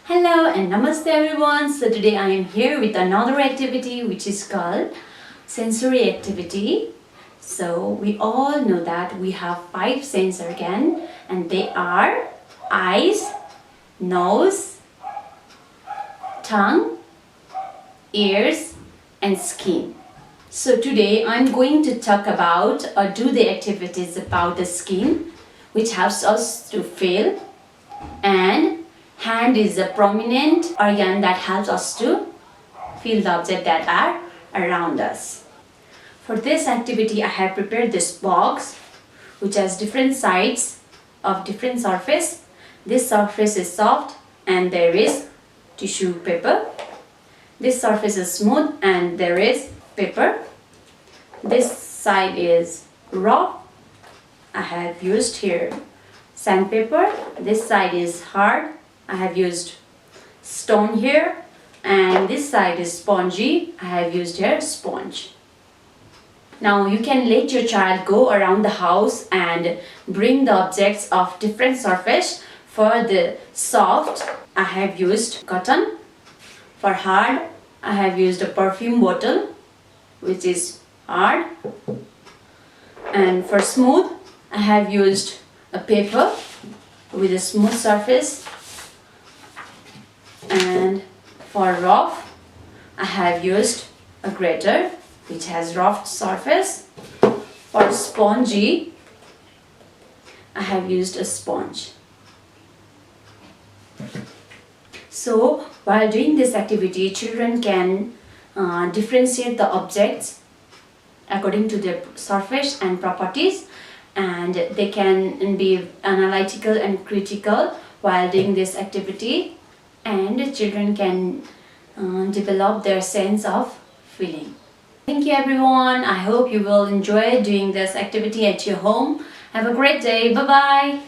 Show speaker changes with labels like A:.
A: Hello and namaste everyone. So today I am here with another activity which is called sensory activity. So we all know that we have 5 sense organs and they are eyes, nose, tongue, ears and skin. So today I'm going to talk about or do the activities about the skin which helps us to feel, and hand is a prominent organ that helps us to feel the objects that are around us. For this activity I have prepared this box which has different sides of different surface. This surface is soft and there is tissue paper. This surface is smooth and there is paper. This side is rough. I have used here sandpaper. This side is hard. I have used stone here, and this side is spongy. I have used here sponge. Now you can let your child go around the house and bring the objects of different surface. For the soft, I have used cotton. For hard, I have used a perfume bottle which is hard. And for smooth, I have used a paper with a smooth surface. And for rough, I have used a grater which has rough surface. For spongy, I have used a sponge. So while doing this activity, children can differentiate the objects according to their surface and properties, and they can be analytical and critical while doing this activity, and children can develop their sense of feeling. Thank you everyone. I hope you will enjoy doing this activity at your home. Have a great day. Bye bye.